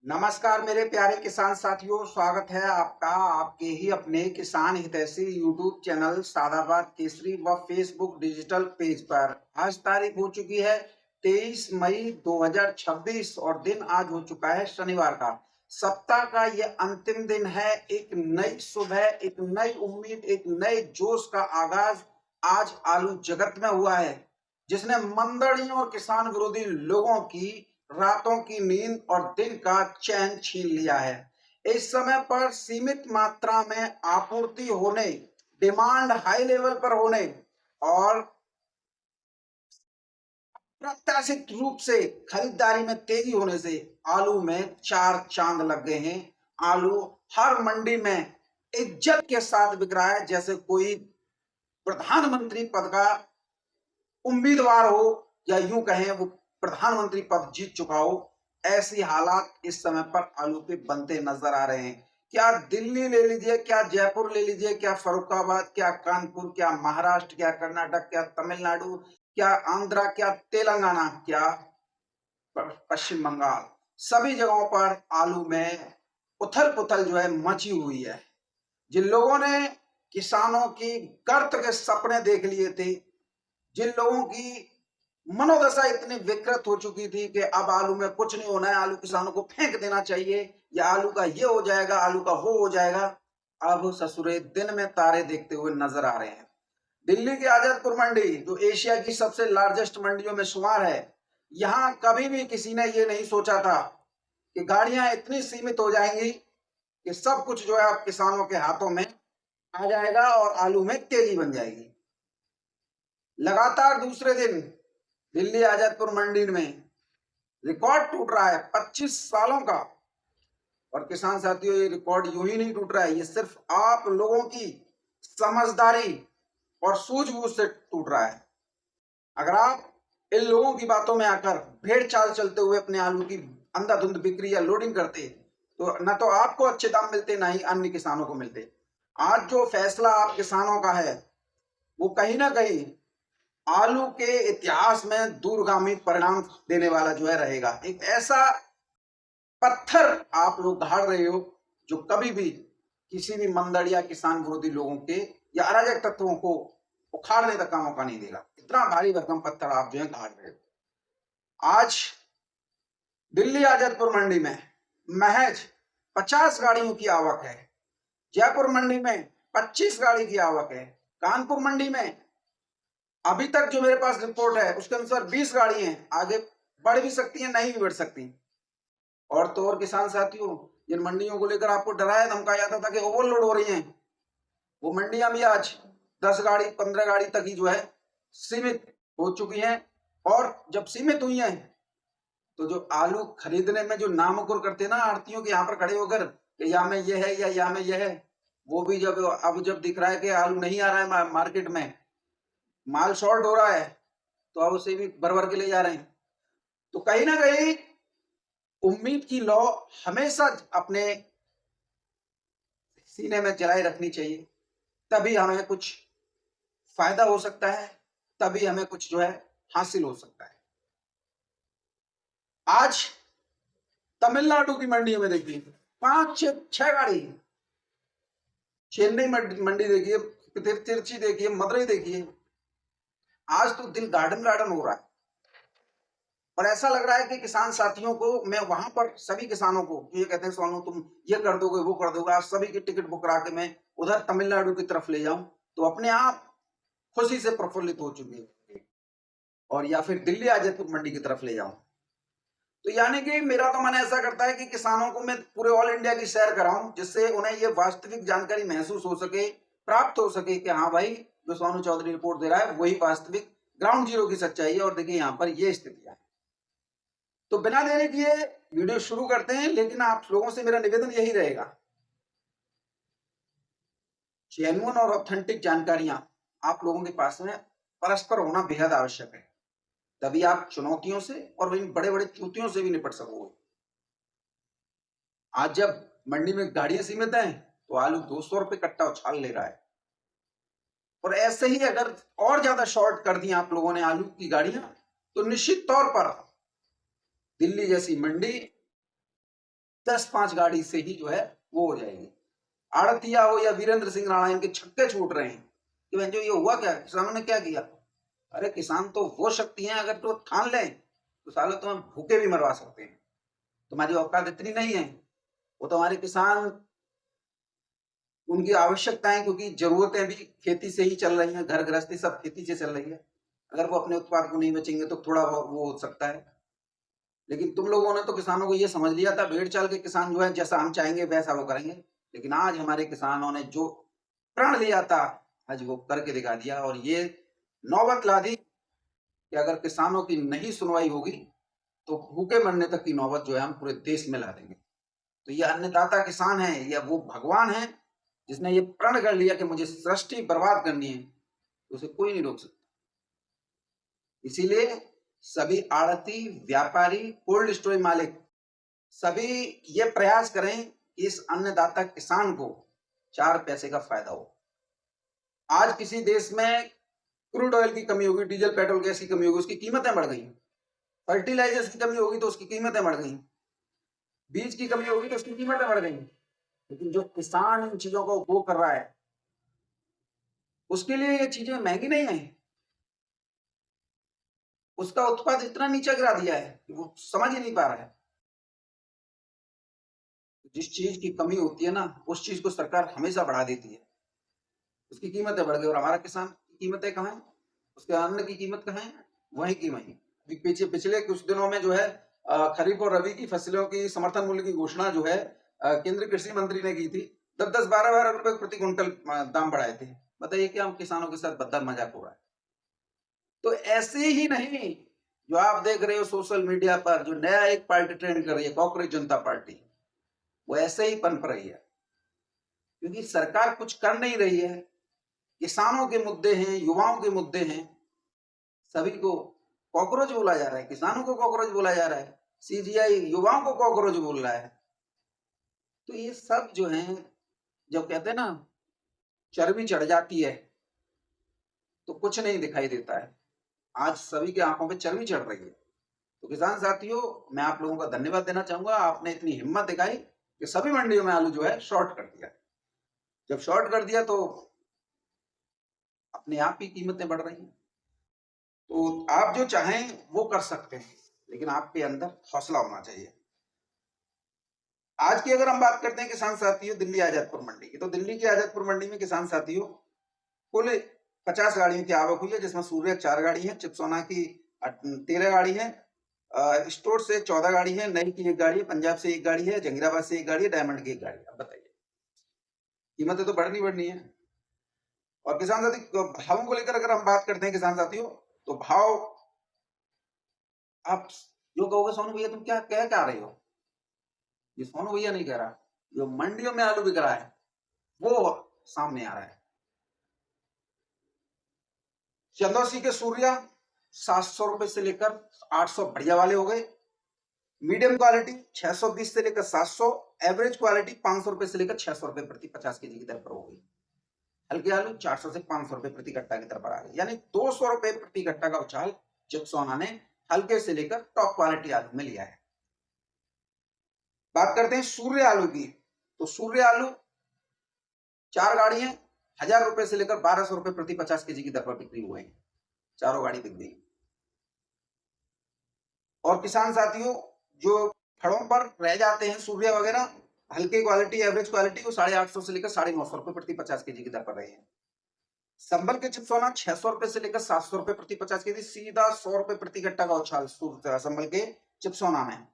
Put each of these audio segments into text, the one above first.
नमस्कार मेरे प्यारे किसान साथियों, स्वागत है आपका आपके ही अपने किसान हितैषी यूट्यूब चैनल सादाबाद केसरी व फेसबुक डिजिटल पेज पर। आज तारीख हो चुकी है 23 मई 2026 और दिन आज हो चुका है शनिवार का। सप्ताह का ये अंतिम दिन है। एक नई सुबह, एक नई उम्मीद, एक नए जोश का आगाज आज आलू जगत में हुआ है, जिसने मंदड़ियों और किसान विरोधी लोगों की रातों की नींद और दिन का चैन छीन लिया है। इस समय पर सीमित मात्रा में आपूर्ति होने, डिमांड हाई लेवल पर होने और प्रत्याशित रूप से खरीदारी में तेजी होने से आलू में चार चांद लग गए हैं। आलू हर मंडी में इज्जत के साथ बिक रहा है, जैसे कोई प्रधानमंत्री पद का उम्मीदवार हो या यूं कहें वो प्रधानमंत्री पद जीत चुका हो। ऐसी हालात इस समय पर आलू पे बनते नजर आ रहे हैं। क्या दिल्ली ले लीजिए, क्या जयपुर ले लीजिए, क्या फर्रुखाबाद, क्या कानपुर, क्या महाराष्ट्र, क्या कर्नाटक, क्या तमिलनाडु, क्या आंध्रा, क्या तेलंगाना, क्या पश्चिम बंगाल, सभी जगहों पर आलू में उथल पुथल जो है मची हुई है। जिन लोगों ने किसानों की गर्त के सपने देख लिए थे, जिन लोगों की मनोदशा इतनी विकृत हो चुकी थी कि अब आलू में कुछ नहीं होना है, आलू किसानों को फेंक देना चाहिए, या आलू का ये हो जाएगा, आलू का वो हो जाएगा, अब ससुरे दिन में तारे देखते हुए नजर आ रहे हैं। दिल्ली की आजादपुर मंडी, जो एशिया की सबसे लार्जेस्ट मंडियों में शुमार है, यहां कभी भी किसी ने ये नहीं सोचा था कि गाड़ियां इतनी सीमित हो जाएंगी कि सब कुछ जो है अब किसानों के हाथों में आ जाएगा और आलू में तेजी बन जाएगी। लगातार दूसरे दिन दिल्ली आजादपुर मंडी में रिकॉर्ड टूट रहा है 25 सालों का। और किसान साथियों, ये रिकॉर्ड यूं ही नहीं टूट रहा है, ये सिर्फ आप लोगों की समझदारी और सूझबूझ से टूट रहा है। अगर आप इन लोगों की बातों में आकर भेड़ चाल चलते हुए अपने आलू की अंधाधुंध बिक्री या लोडिंग करते, तो न तो आपको अच्छे दाम मिलते, ना ही अन्य किसानों को मिलते। आज जो फैसला आप किसानों का है, वो कहीं ना कहीं आलू के इतिहास में दूरगामी परिणाम देने वाला जो है रहेगा। एक ऐसा पत्थर आप लोग गाड़ रहे हो जो कभी भी किसी भी मंदड़िया किसान विरोधी लोगों के या अराजक तत्वों को उखाड़ने तक का मौका नहीं देगा। इतना भारी भरकम पत्थर आप जो है गाड़ रहे हो। आज दिल्ली आजादपुर मंडी में महज 50 गाड़ियों की आवक है। जयपुर मंडी में 25 गाड़ी की आवक है। कानपुर मंडी में अभी तक जो मेरे पास रिपोर्ट है उसके अनुसार 20 गाड़ी हैं। आगे बढ़ भी सकती हैं, नहीं भी बढ़ सकती। और तो और किसान साथियों, जिन मंडियों को लेकर आपको डराया धमकाया जाता था कि ओवरलोड हो रही हैं, वो मंडियां भी आज 10 गाड़ी 15 गाड़ी तक ही जो है सीमित हो चुकी हैं। और जब सीमित हुई हैं, तो जो आलू खरीदने में जो नामुकुर करते हैं ना आड़तियों के यहाँ पर खड़े होकर कि या में ये है या यहाँ में ये है, वो भी जब अब जब दिख रहा है कि आलू नहीं आ रहा है मार्केट में, माल शॉर्ट हो रहा है, तो अब उसे भी भर भर के ले जा रहे हैं। तो कहीं ना कहीं उम्मीद की लौ हमेशा अपने सीने में जलाई रखनी चाहिए, तभी हमें कुछ फायदा हो सकता है, तभी हमें कुछ जो है हासिल हो सकता है। आज तमिलनाडु की मंडियों में देखिए 5 6 गाड़ी, चेन्नई मंडी देखिए, तिरुचि देखिए, मदुरई देखिए, आज तो दिल गार्डन गार्डन हो रहा है। और ऐसा लग रहा है कि किसान साथियों को मैं वहां पर सभी किसानों को ये कहते हैं, सोनू तुम ये कर दोगे वो कर दोगे, आज सभी की टिकट बुक करा के मैं उधर तमिलनाडु की तरफ ले जाऊं, तो अपने आप खुशी से प्रफुल्लित हो चुके हैं। और या फिर दिल्ली आजादपुर मंडी की तरफ ले जाऊं, तो यानी कि मेरा तो मन ऐसा करता है कि किसानों को मैं पूरे ऑल इंडिया की सैर कराऊं, जिससे उन्हें ये वास्तविक जानकारी महसूस हो सके, प्राप्त हो सके कि हाँ भाई, जो सोनू चौधरी रिपोर्ट दे रहा है वही वास्तविक ग्राउंड जीरो की सच्चाई है। और देखिए यहाँ पर ये स्थितियां है। तो बिना देरी किए वीडियो शुरू करते हैं, लेकिन आप लोगों से मेरा निवेदन यही रहेगा, जेन्युइन और ऑथेंटिक जानकारियां आप लोगों के पास में परस्पर होना बेहद आवश्यक है। तभी आप चुनौतियों से और इन बड़े बड़े चुनौतियों से भी निपट सकोगे। आज जब मंडी में गाड़ियां सीमित हैं, तो आलू 200 रुपए कट्टा उछाल ले रहा है। और ऐसे ही अगर और ज्यादा शॉर्ट कर दिया आप लोगों ने आलू की गाड़ियां, तो निश्चित तौर पर दिल्ली जैसी मंडी 10-5 गाड़ी से ही जो है वो हो जाएगी। आड़तिया हो या वीरेंद्र सिंह राणा, इनके छक्के छूट रहे हैं कि भाई जो ये हुआ क्या, किसानों ने क्या किया। अरे किसान तो वो शक्ति है, अगर तो ठान लें तो सालों तुम्हें भूखे भी मरवा सकते हैं। तुम्हारी औकात इतनी नहीं है। वो तो हमारे किसान, उनकी आवश्यकताएं, क्योंकि जरूरतें भी खेती से ही चल रही हैं, घर गृहस्थी सब खेती से चल रही है। अगर वो अपने उत्पाद को नहीं बेचेंगे तो थोड़ा वो हो सकता है। लेकिन तुम लोगों ने तो किसानों को ये समझ लिया था, भेड़ चाल के किसान जो है जैसा हम चाहेंगे वैसा वो करेंगे। लेकिन आज हमारे किसानों ने जो प्रण लिया था, आज वो करके दिखा दिया। और ये नौबत ला दी कि अगर किसानों की नहीं सुनवाई होगी तो भूखे मरने तक की नौबत जो है हम पूरे देश में ला देंगे। तो ये अन्नदाता किसान है या वो भगवान है जिसने ये प्रण कर लिया कि मुझे सृष्टि बर्बाद करनी है, तो उसे कोई नहीं रोक सकता। इसीलिए सभी आड़ती, व्यापारी, कोल्ड स्टोरेज मालिक सभी ये प्रयास करें कि इस अन्नदाता किसान को 4 पैसे का फायदा हो। आज किसी देश में क्रूड ऑयल की कमी होगी, डीजल पेट्रोल गैस की कमी होगी, उसकी कीमतें बढ़ गई। फर्टिलाइजर्स की कमी होगी तो उसकी कीमतें बढ़ गई। बीज की कमी होगी तो उसकी कीमतें बढ़ गई। लेकिन जो किसान इन चीजों को उपभोग कर रहा है उसके लिए ये चीजें महंगी नहीं है। उसका उत्पाद इतना नीचे गिरा दिया है कि वो समझ ही नहीं पा रहा है। जिस चीज की कमी होती है ना, उस चीज को सरकार हमेशा बढ़ा देती है, उसकी कीमतें बढ़ गई। और हमारा किसान की कीमतें कहाँ है, उसके अन्न की कीमत कहाँ है, वहीं की वहीं। पिछले कुछ दिनों में जो है खरीफ और रबी की फसलों की समर्थन मूल्य की घोषणा जो है केंद्रीय कृषि मंत्री ने की थी। 10-10, 12-12 रुपए प्रति क्विंटल दाम बढ़ाए थे। बताइए क्या हम किसानों के साथ बद्दा मजाक हो रहा है। तो ऐसे ही नहीं, जो आप देख रहे हो सोशल मीडिया पर जो नया एक पार्टी ट्रेंड कर रही है, कॉकरोच जनता पार्टी, वो ऐसे ही पनप रही है क्योंकि सरकार कुछ कर नहीं रही है। किसानों के मुद्दे हैं, युवाओं के मुद्दे हैं, सभी को कॉकरोच बोला जा रहा है, किसानों को कॉकरोच बोला जा रहा है, सीजीआई युवाओं को कॉकरोच बोल रहा है। तो ये सब जो है, जब कहते हैं ना चर्बी चढ़ जाती है तो कुछ नहीं दिखाई देता है। आज सभी के आंखों पे चर्बी चढ़ रही है। तो किसान साथियों, मैं आप लोगों का धन्यवाद देना चाहूंगा, आपने इतनी हिम्मत दिखाई कि सभी मंडियों में आलू जो है शॉर्ट कर दिया। जब शॉर्ट कर दिया तो अपने आप ही कीमतें बढ़ रही हैं। तो आप जो चाहें वो कर सकते हैं, लेकिन आपके अंदर हौसला होना चाहिए। आज की अगर हम बात करते हैं किसान साथियों दिल्ली आजादपुर मंडी की, तो दिल्ली की आजादपुर मंडी में किसान साथियों कुल 50 गाड़ियों की आवक हुई है, जिसमें सूर्य 4 गाड़ी है, चिपसोना की 13 गाड़ी है, स्टोर से 14 गाड़ी है, नई की 1 गाड़ी है, पंजाब से 1 गाड़ी है, जंगीराबाद से 1 गाड़ी है, डायमंड की 1 गाड़ी है। अब बताइए, कीमतें तो बढ़नी है। और किसान साथी भावों को लेकर अगर हम बात करते हैं किसान साथियों, तो भाव आप जो कहोगे सोनू भैया तुम क्या कह क्या रहे हो, ये सोनू भैया नहीं कह रहा, जो मंडियों में आलू बिक रहा है वो सामने आ रहा है। चंदौसी के सूर्या 700 रुपए से लेकर 800 बढ़िया वाले हो गए, मीडियम क्वालिटी 620 से लेकर 700, एवरेज क्वालिटी 500 रुपए से लेकर 600 रुपए प्रति 50 केजी की दर पर हो गई। हल्के आलू 400 से 500 रुपए प्रति कट्टा की दर पर आ गए, यानी 200 रुपए प्रति कट्टा का उछाल चिपसोना ने हल्के से लेकर टॉप क्वालिटी आलू में लिया है। बात करते हैं सूर्य आलू की, तो सूर्य आलू 4 गाड़ी है, 1000 रुपए से लेकर 1200 रुपए प्रति 50 केजी की दर पर बिक्री हुए हैं, चारों गाड़ी बिक गई। और किसान साथियों जो फड़ों पर रह जाते हैं सूर्य वगैरह, हल्के क्वालिटी एवरेज क्वालिटी को 850 से लेकर 950 रुपए प्रति 50 केजी की दर पर रहे हैं। संबल के चिपसोना 600 रुपए से लेकर 700 रुपए प्रति 50 केजी, सीधा 100 रुपए प्रति कट्टा का उछाल संबल के चिपसोना में।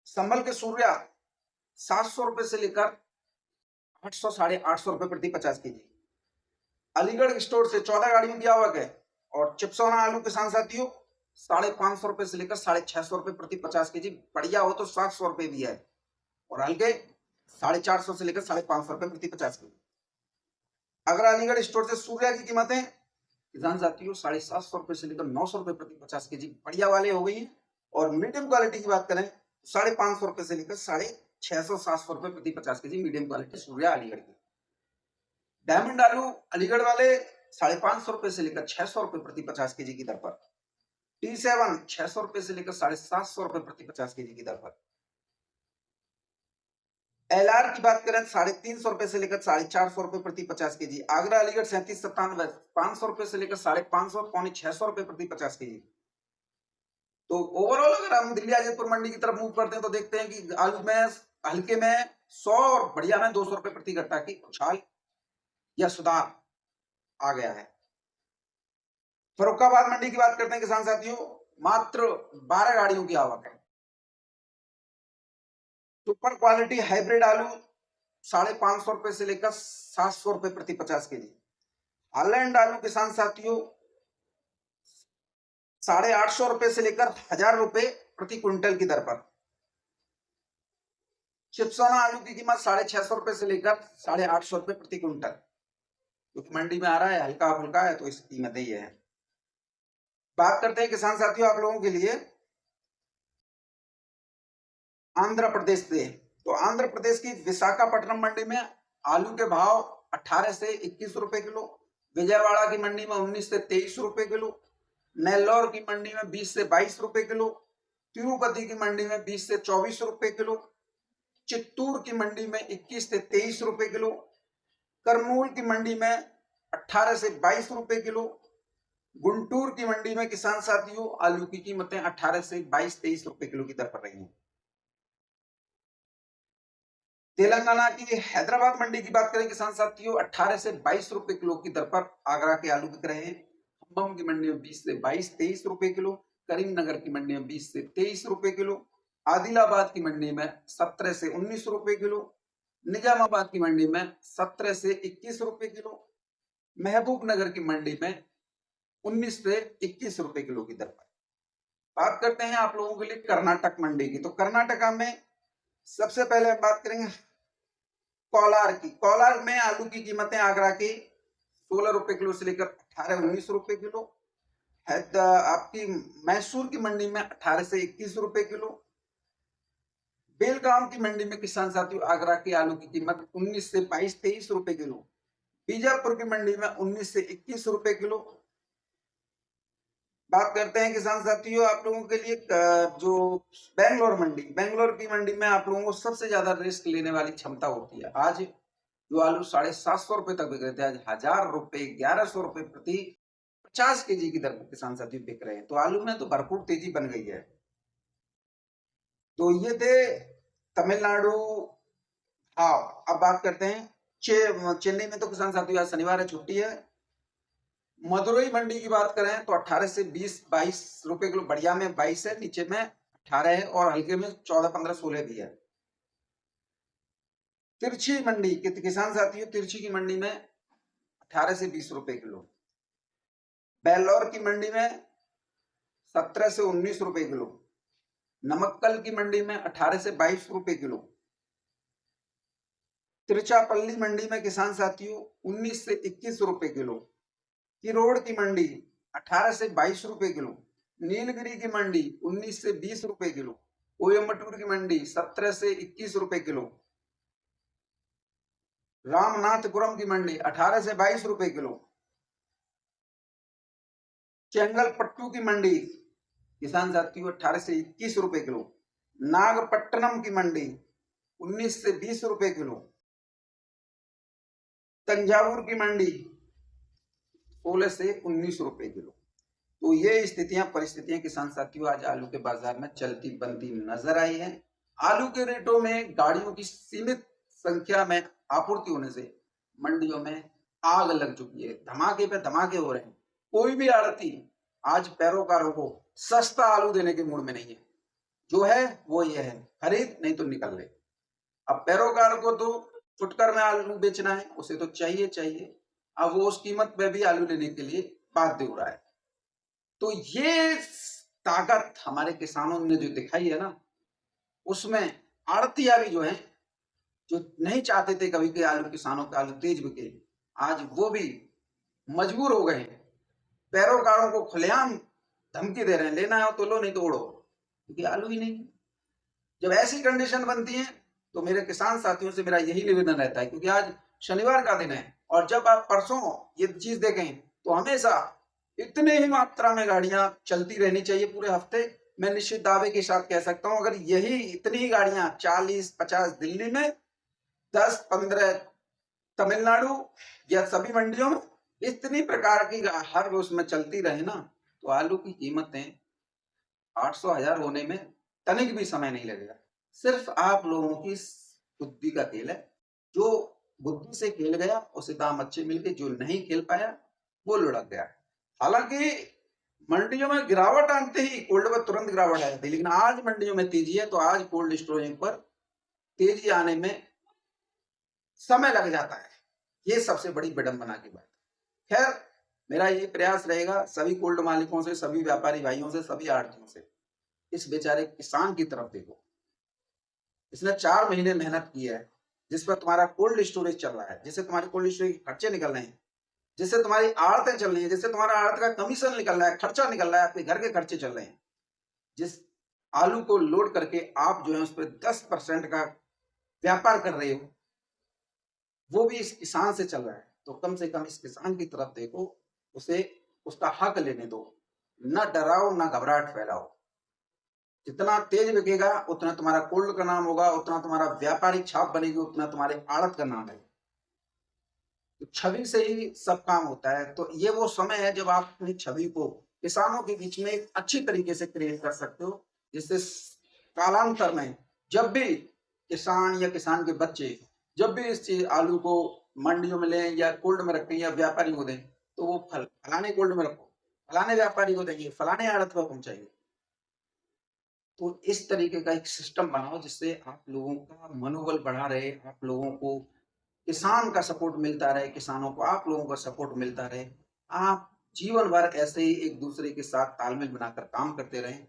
संबल के सूर्या 700 रुपए से लेकर 800 850 रुपए प्रति 50 केजी। अलीगढ़ स्टोर से 14 गाड़ियों की आवक है, और चिपसोना आलू किसान साथियों 550 रुपए से लेकर 650 रुपए प्रति 50 केजी, बढ़िया हो तो 700 रुपए भी है, और हल्के 450 से लेकर 550 रुपए प्रति 50 केजी। अगर अलीगढ़ स्टोर से सूर्या की कीमतें किसान साथियों 750 रुपए से लेकर 900 रुपए प्रति 50 केजी बढ़िया वाले हो गई है, और मीडियम क्वालिटी की बात करें 550 रुपए से लेकर 650-700 रुपए प्रति 50 KG medium quality Surya Aligarh की। डायमंड आलू अलीगढ़ वाले 550 रुपए से लेकर 600 रुपए प्रति 50 केजी की दर पर। T7 600 रुपए से लेकर 750 रुपए प्रति 50 केजी की दर पर। LR की बात करें 350 से लेकर 450 रुपए प्रति 50 केजी। आगरा अलीगढ़ 3797 500 रुपए से लेकर 550 पौने 600 रुपए प्रति 50 केजी। तो ओवरऑल अगर हम दिल्ली आजमपुर मंडी की तरफ मूव करते हैं तो देखते हैं कि आलू में हल्के में 100 और बढ़िया में 200 रुपए प्रति गट्टा की उछाल या सुधार आ गया है। फर्रुखाबाद मंडी की बात करते हैं किसान साथियों, मात्र 12 गाड़ियों की आवक है। सुपर क्वालिटी हाइब्रिड आलू 550 रुपए से लेकर 700 रुपए प्रति 50 केजी। हालैंड आलू किसान साथियों 850 रुपए से लेकर 1000 रुपए प्रति क्विंटल की दर पर। चिप्सोना आलू की कीमत 650 रुपए से लेकर 850 रुपए प्रति क्विंटल, क्योंकि मंडी में आ रहा है हल्का फुल्का है तो इसकी कीमत ही है। बात करते हैं किसान साथियों आप लोगों के लिए आंध्र प्रदेश से। तो आंध्र प्रदेश की विशाखापट्टनम मंडी में आलू के भाव 18 से 21 रुपए किलो, विजयवाड़ा की मंडी में 19 से 23 रुपए किलो, नेल्लोर की मंडी में 20 से 22 रुपए किलो, तिरुपति की मंडी में 20 से 24 रुपए किलो, चित्तूर की मंडी में 21 से 23 रुपए किलो, करनूल की मंडी में 18 से 22 रुपए किलो, गुंटूर की मंडी में किसान साथियों आलू की कीमतें 18 से 22-23 रुपए किलो की दर पर रही हैं। तेलंगाना की हैदराबाद मंडी की बात करें किसान साथियों 18 से 22 रुपए किलो की दर पर आगरा के आलू बिक रहे हैं। खम्भम की मंडी में 20 से 22-23 रुपए किलो, करीमनगर की मंडी में 20 से 23 रुपए किलो, आदिलाबाद की मंडी में 17 से 19 रुपए किलो, निजामाबाद की मंडी में 17 से 21 रुपए किलो, महबूब नगर की मंडी में 19 से 21 रुपए किलो की दर पर। बात करते हैं आप लोगों के लिए कर्नाटक मंडी की। तो कर्नाटका में सबसे पहले हम बात करेंगे कोलार की। कोलार में आलू की कीमतें आगरा की 16 रुपए किलो से लेकर 18-19 रुपए किलो, आपकी मैसूर की मंडी में 18 से 21 रुपए किलो, बेलगाम की मंडी में किसान साथियों आगरा की आलू की कीमत 19 से 22-23 रुपए किलो, बीजापुर की मंडी में 19 से 21 रुपए किलो। बात करते हैं किसान साथियों आप लोगों के लिए जो बेंगलोर की मंडी में आप लोगों को सबसे ज्यादा रिस्क लेने वाली क्षमता होती है। आज जो आलू 750 रुपए तक बिक रहे थे, आज 1000 रुपए 1100 रुपए प्रति 50 केजी की दर पर किसान साथियों बिक रहे हैं। तो आलू में तो भरपूर तेजी बन गई है। तो ये थे तमिलनाडु भाव। अब बात करते हैं चेन्नई में। तो किसान साथियों आज शनिवार है, छुट्टी है। मदुरई मंडी की बात करें तो 18 से 20-22 रुपए किलो, बढ़िया में 22 है, नीचे में 18 है और हल्के में 14-15-16 भी है। तिरछी मंडी के किसान साथियों तिरछी की मंडी में 18 से 20 रुपए किलो, बेल्लौर की मंडी में 17 से 19 रुपए किलो, नमक्कल की मंडी में 18 से 22 रुपए किलो, तिरुचिरापल्ली मंडी में किसान साथियों 19 से 21 रुपए किलो, किरोड़ की मंडी 18 से 22 रुपए किलो, नीलगिरी की मंडी 19 से 20 रुपए किलो, कोयम्बटूर की मंडी 17 से 21 रुपए किलो, रामनाथपुरम की मंडी 18 से 22 रुपए किलो, चेंगलपट्टू की मंडी किसान साथियों 18 से 21 रुपए किलो, नागपट्टनम की मंडी 19 से 20 रुपए किलो, तंजावुर की मंडी 16 से 19 रुपए किलो। तो ये स्थितियां परिस्थितियां किसान साथियों आज आलू के बाजार में चलती बनती नजर आई है। आलू के रेटों में गाड़ियों की सीमित संख्या में आपूर्ति होने से मंडियों में आग लग चुकी है, धमाके पे धमाके हो रहे हैं। कोई भी आड़ती आज पैरोकारों को सस्ता आलू देने के मूड में नहीं है। जो है वो ये है, खरीद नहीं तो निकल ले। अब पैरोकार को तो फुटकर में आलू बेचना है, उसे तो चाहिए। अब वो उस कीमत पे भी आलू लेने के लिए बाध्य हो रहा है। तो ये ताकत हमारे किसानों ने जो दिखाई है ना, उसमें आड़तिया भी जो है, जो नहीं चाहते थे कभी के आलू किसानों का आलू तेज बिके, आज वो भी मजबूर हो गए। पैरोकारों को खुलेआम धमकी दे रहे हैं, लेना है तो लो नहीं तो उड़ो, क्योंकि आलू ही नहीं। जब ऐसी कंडीशन बनती है तो मेरे किसान साथियों से मेरा यही निवेदन रहता है, क्योंकि आज शनिवार का दिन है और जब आप परसों ये चीज देखें तो हमेशा इतने ही मात्रा में गाड़ियां चलती रहनी चाहिए पूरे हफ्ते। मैं निश्चित दावे के साथ कह सकता हूं, अगर यही इतनी ही गाड़ियां 40-50 दिल्ली में 10-15 तमिलनाडु या सभी मंडियों में इतनी प्रकार की हर उसमें चलती रहे ना, तो आलू की कीमतें 800-1000 होने में तनिक भी समय नहीं लगेगा। सिर्फ आप लोगों की बुद्धि का खेल है। जो बुद्धि से खेल गया उसे दाम अच्छे मिल गए, जो नहीं खेल पाया वो लुढ़क गया। हालांकि मंडियों में गिरावट आते ही कोल्ड में तुरंत गिरावट आ जाती है, लेकिन आज मंडियों में तेजी है, तो आज कोल्ड स्टोरेज पर तेजी आने में समय लग जाता है। ये सबसे बड़ी विडंबना की बात है। खैर, मेरा ये प्रयास रहेगा सभी कोल्ड मालिकों से, सभी व्यापारी भाइयों से, सभी आड़तियों से, इस बेचारे किसान की तरफ देखो। इसने 4 महीने मेहनत की है, जिस पर तुम्हारा कोल्ड स्टोरेज चल रहा है, जिससे तुम्हारे कोल्ड स्टोरेज के खर्चे निकल रहे हैं, जिससे तुम्हारी आड़तें चल रही है, जिससे तुम्हारा आड़त का कमीशन निकल रहा है, खर्चा निकल रहा है, आपके घर के खर्चे चल रहे हैं। जिस आलू को लोड करके आप जो है उस पर 10% का व्यापार कर रहे हो, वो भी इस किसान से चल रहा है। तो कम से कम इस किसान की तरफ देखो, उसे उसका हक लेने दो, न डराओ न घबराहट फैलाओ। जितना तेज बिकेगा उतना तुम्हारा कोल्ड का नाम होगा, उतना तुम्हारा व्यापारिक छाप बनेगी, उतना तुम्हारे आड़त का नाम है। तो छवि से ही सब काम होता है। तो ये वो समय है जब आप अपनी छवि को किसानों के बीच में एक अच्छी तरीके से क्रिएट कर सकते हो, जिससे कालांतर में जब भी किसान या किसान के बच्चे जब भी इस चीज आलू को मंडियों में लें या कोल्ड में रखें या व्यापारी को दें, तो वो फलाने कोल्ड में रखो, फलाने व्यापारी को देंगे, फलाने आड़त पर पहुंचाएंगे। तो इस तरीके का एक सिस्टम बनाओ जिससे आप लोगों का मनोबल बढ़ा रहे, आप लोगों को किसान का सपोर्ट मिलता रहे, किसानों को आप लोगों का सपोर्ट मिलता रहे। आप जीवन भर ऐसे ही एक दूसरे के साथ तालमेल बनाकर काम करते रहें।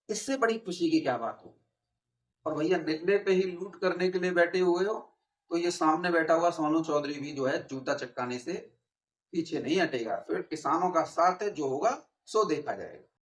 इससे बड़ी खुशी की क्या बात हो। और भैया निर्णय पे ही लूट करने के लिए बैठे हुए हो, तो ये सामने बैठा हुआ सोनू चौधरी भी जो है जूता चटकाने से पीछे नहीं हटेगा। फिर किसानों का साथ है, जो होगा सो देखा जाएगा।